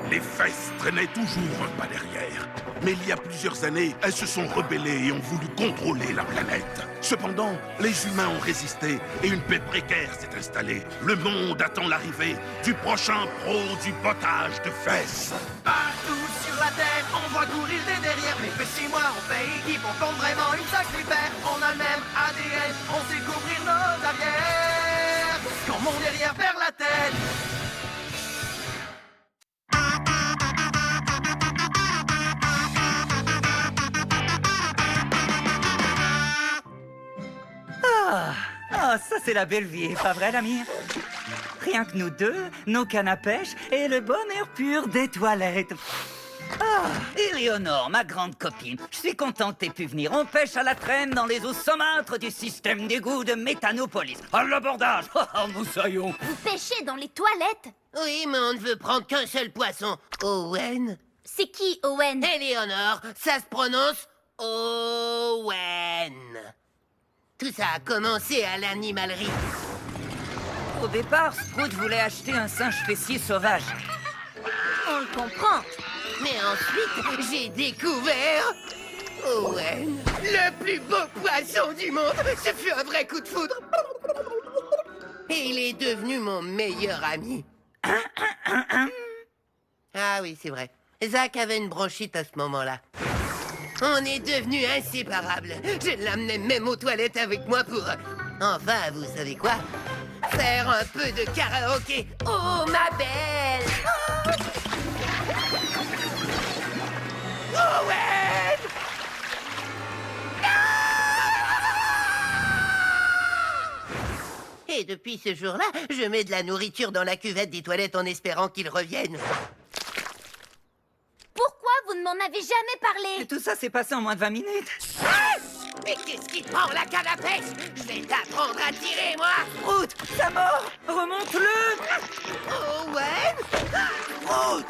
Les fesses traînaient toujours un pas derrière. Mais il y a plusieurs années, elles se sont rebellées et ont voulu contrôler la planète. Cependant, les humains ont résisté et une paix précaire s'est installée. Le monde attend l'arrivée du prochain pro du potage de fesses. Partout sur la terre, on voit courir des derrière. Mais Fesses et moi, on fait équipe, on forme vraiment une sacrée paire. On a le même ADN, on sait couvrir nos arrières. Quand mon derrière perd la tête. Ah, ça c'est la belle vie, pas vrai l'ami? Rien que nous deux, nos cannes à pêche et le bon air pur des toilettes. Ah, Éléonore, ma grande copine, je suis content que t'aies pu venir. On pêche à la traîne dans les eaux saumâtres du système d'égout de Méthanopolis. À l'abordage, moussaillon. Vous pêchez dans les toilettes? Oui, mais on ne veut prendre qu'un seul poisson. Owen. C'est qui, Owen? Éléonore, ça se prononce Owen. Tout ça a commencé à l'animalerie. Au départ, Sprout voulait acheter un singe fessier sauvage. On le comprend. Mais ensuite, j'ai découvert Owen, le plus beau poisson du monde. Ce fut un vrai coup de foudre. Et il est devenu mon meilleur ami. Ah oui, c'est vrai. Zach avait une bronchite à ce moment-là. On est devenus inséparables. Je l'amenais même aux toilettes avec moi pour... Enfin, vous savez quoi? Faire un peu de karaoké. Oh, ma belle! Owen! Et depuis ce jour-là, je mets de la nourriture dans la cuvette des toilettes en espérant qu'il revienne. Pourquoi vous ne m'en avez jamais parlé? Et tout ça s'est passé en moins de 20 minutes. Ah! Mais qu'est-ce qui te prend la canne à pêche? Je vais t'apprendre à tirer, moi! Sprout, sa mort, remonte-le. Owen! Sprout!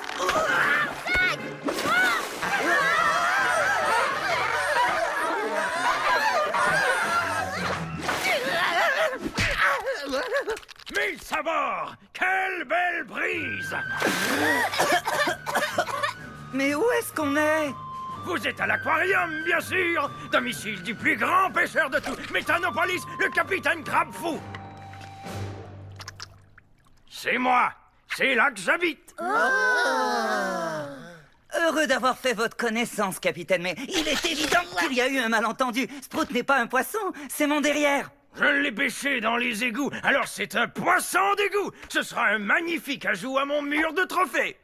Mille sabords! Quelle belle brise! Mais où est-ce qu'on est? Vous êtes à l'aquarium, bien sûr! Domicile du plus grand pêcheur de tout, Méthanopolis, le capitaine Crabfou! C'est moi! C'est là que j'habite! Heureux d'avoir fait votre connaissance, capitaine, mais il est évident qu'il y a eu un malentendu. Sprout n'est pas un poisson, c'est mon derrière. Je l'ai pêché dans les égouts, alors c'est un poisson d'égout! Ce sera un magnifique ajout à mon mur de trophées!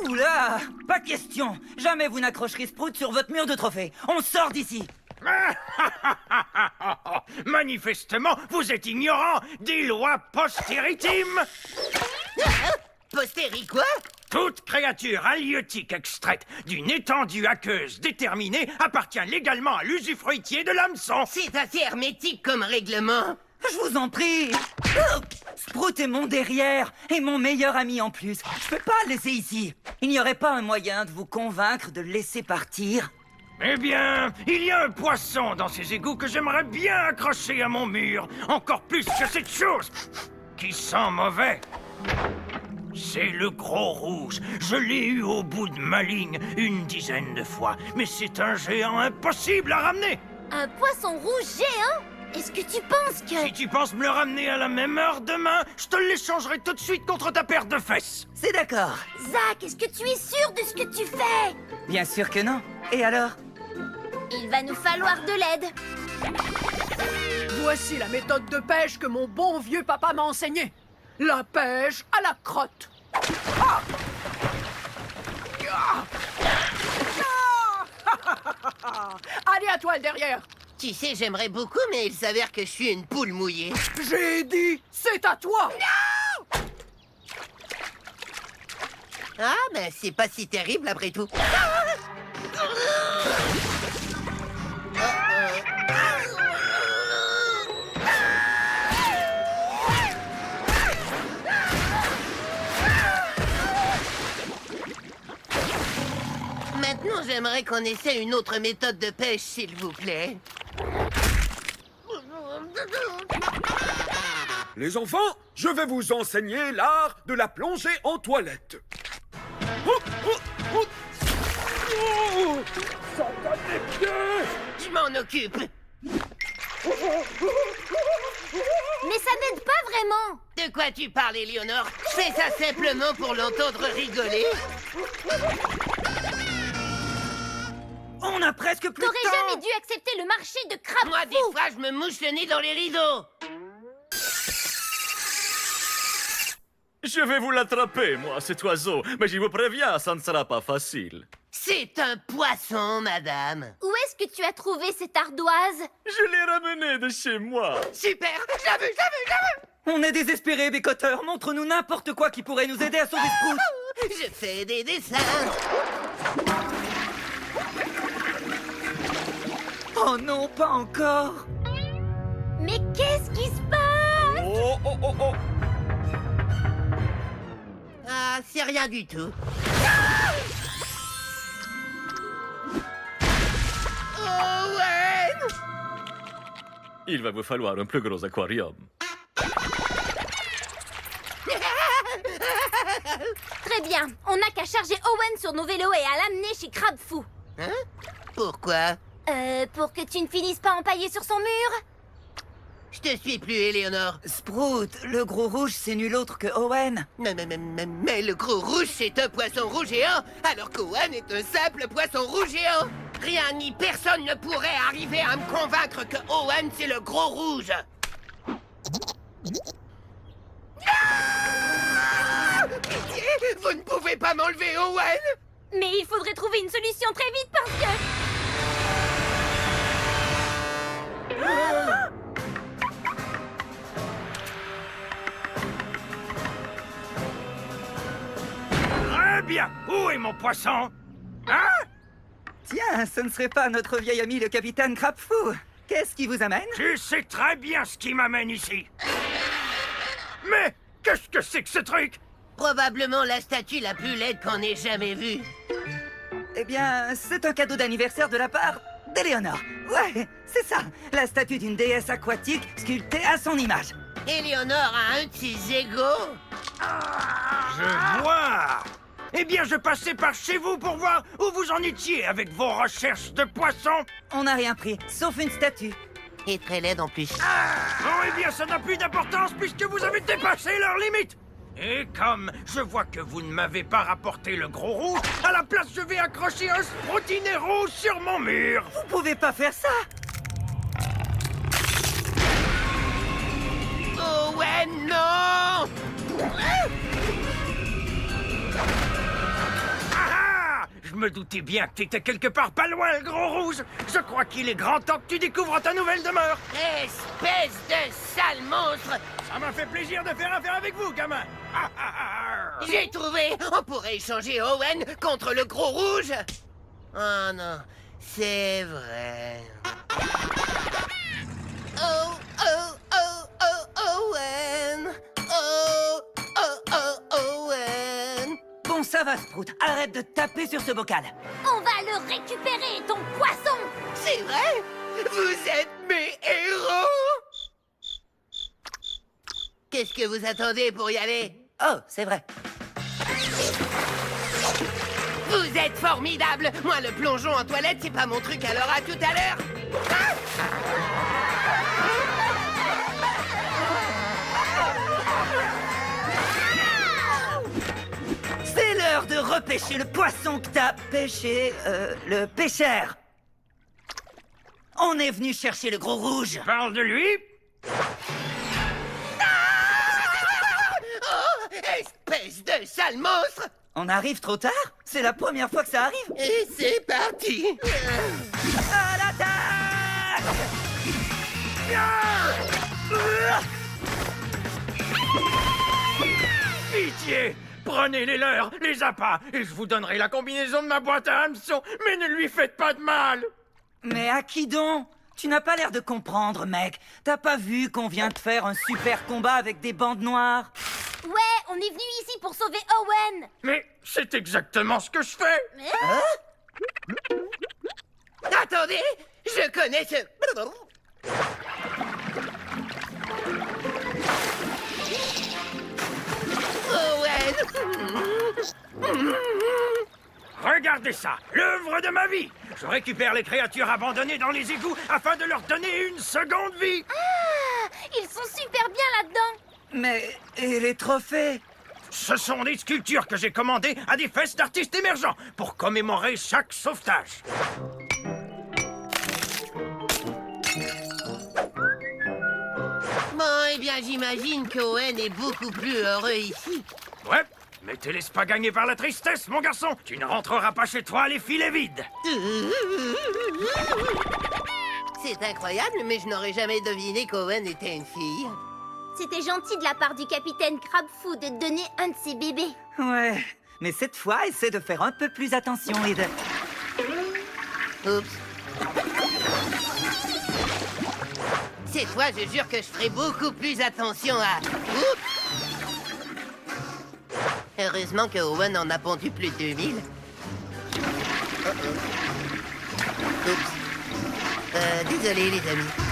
Oula, pas question. Jamais vous n'accrocherez Sprout sur votre mur de trophée. On sort d'ici. Manifestement, vous êtes ignorant des lois postéritimes! Postérie quoi? Toute créature halieutique extraite d'une étendue aqueuse déterminée appartient légalement à l'usufruitier de l'hameçon. C'est assez hermétique comme règlement. Je vous en prie. Sprout est mon derrière et mon meilleur ami en plus. Je peux pas le laisser ici. Il n'y aurait pas un moyen de vous convaincre de le laisser partir? Eh bien, il y a un poisson dans ces égouts que j'aimerais bien accrocher à mon mur. Encore plus que cette chose qui sent mauvais. C'est le gros rouge. Je l'ai eu au bout de ma ligne une dizaine de fois. Mais c'est un géant impossible à ramener. Un poisson rouge géant? Est-ce que tu penses que... Si tu penses me le ramener à la même heure demain, je te l'échangerai tout de suite contre ta paire de fesses. C'est d'accord. Zach, est-ce que tu es sûr de ce que tu fais? Bien sûr que non. Et alors? Il va nous falloir de l'aide. Voici la méthode de pêche que mon bon vieux papa m'a enseignée. La pêche à la crotte. Ah! Ah! Allez, à toi le derrière. Tu sais, j'aimerais beaucoup, mais il s'avère que je suis une poule mouillée. J'ai dit, c'est à toi. Ah, ben c'est pas si terrible après tout. Maintenant, j'aimerais qu'on essaie une autre méthode de pêche, s'il vous plaît. Les enfants, je vais vous enseigner l'art de la plongée en toilette. Oh, oh, oh. Oh, ça donne les pieds. Je m'en occupe. Mais ça n'aide pas vraiment. De quoi tu parles, Éléonore? Je fais ça simplement pour l'entendre rigoler. On a presque plus de T'aurais temps. jamais dû accepter le marché de crabe Moi, des fou. fois, je me mouche le nez dans les rideaux. Je vais vous l'attraper, moi, cet oiseau. Mais je vous préviens, ça ne sera pas facile. C'est un poisson, madame. Où est-ce que tu as trouvé cette ardoise? Je l'ai ramené de chez moi. Super, je la veux, je la veux, je la veux. On est désespérés, Bécoteur. Montre-nous n'importe quoi qui pourrait nous aider à sauver Sprout. Je fais des dessins. Oh non, pas encore. Mais qu'est-ce qui se passe? Oh, oh, oh, oh. Ah, c'est rien du tout. Owen! Il va vous falloir un plus gros aquarium. Très bien, on n'a qu'à charger Owen sur nos vélos et à l'amener chez Crabe Fou. Hein? Pourquoi? Pour que tu ne finisses pas empaillé sur son mur? Je te suis plus, Éléonore. Sprout, le gros rouge, c'est nul autre que Owen. Mais le gros rouge, c'est un poisson rouge géant, alors qu'Owen est un simple poisson rouge géant. Rien ni personne ne pourrait arriver à me convaincre que Owen, c'est le gros rouge. Ah! Pitié, vous ne pouvez pas m'enlever Owen. Mais il faudrait trouver une solution très vite parce que... Très bien. Où est mon poisson? Hein? Tiens, ce ne serait pas notre vieil ami le capitaine Crabfou. Qu'est-ce qui vous amène? Tu sais très bien ce qui m'amène ici. Mais qu'est-ce que c'est que ce truc? Probablement la statue la plus laide qu'on ait jamais vue. Eh bien, c'est un cadeau d'anniversaire de la part d'Éléonore. Ouais, c'est ça. La statue d'une déesse aquatique sculptée à son image. Éléonore a un de ses égaux. Je vois. Eh bien, je passais par chez vous pour voir où vous en étiez avec vos recherches de poissons. On n'a rien pris, sauf une statue. Et très laide en plus. Bon, eh bien, ça n'a plus d'importance puisque vous avez dépassé leurs limites. Et comme je vois que vous ne m'avez pas rapporté le gros rouge, à la place, je vais accrocher un Sproutinero sur mon mur. Vous pouvez pas faire ça. Oh ouais, non! Ah! Je me doutais bien que tu étais quelque part pas loin, le gros rouge. Je crois qu'il est grand temps que tu découvres ta nouvelle demeure. Espèce de sale monstre! Ça m'a fait plaisir de faire affaire avec vous, gamin. Ah, ah, ah. J'ai trouvé! On pourrait échanger Owen contre le gros rouge! Oh non, c'est vrai. Oh, oh, oh, oh, Owen! Oh, oh, oh, Owen! Bon, ça va, Sprout. Arrête de taper sur ce bocal. On va le récupérer, ton poisson! C'est vrai? Vous êtes mes héros! Qu'est-ce que vous attendez pour y aller? Oh, c'est vrai. Vous êtes formidable! Moi, le plongeon en toilette, c'est pas mon truc, alors à tout à l'heure! C'est l'heure de repêcher le poisson que t'as pêché, le pêcheur. On est venu chercher le gros rouge. Parle de lui. Oh! Espèce de sale monstre! On arrive trop tard? C'est la première fois que ça arrive. Et c'est parti! À l'attaque! Pitié! Prenez les leurs, les appâts, et je vous donnerai la combinaison de ma boîte à hameçon, mais ne lui faites pas de mal! Mais à qui donc? Tu n'as pas l'air de comprendre, mec. T'as pas vu qu'on vient de faire un super combat avec des bandes noires? Ouais, on est venu ici pour sauver Owen! Mais c'est exactement ce que je fais! Attendez! Je connais ce... Regardez ça, l'œuvre de ma vie. Je récupère les créatures abandonnées dans les égouts afin de leur donner une seconde vie. Ah, ils sont super bien là-dedans. Mais... et les trophées? Ce sont des sculptures que j'ai commandées à des fesses d'artistes émergents pour commémorer chaque sauvetage. Bon, eh bien, j'imagine que Owen est beaucoup plus heureux ici. Ouais, mais te laisse pas gagner par la tristesse, mon garçon. Tu ne rentreras pas chez toi les filets vides. C'est incroyable, mais je n'aurais jamais deviné qu'Owen était une fille. C'était gentil de la part du capitaine Crabfou de te donner un de ses bébés. Ouais, mais cette fois, essaie de faire un peu plus attention et de... Oups. Cette fois, je jure que je ferai beaucoup plus attention à... Oups. Heureusement que Owen en a pondu plus de 2000. Oups. Désolé, les amis.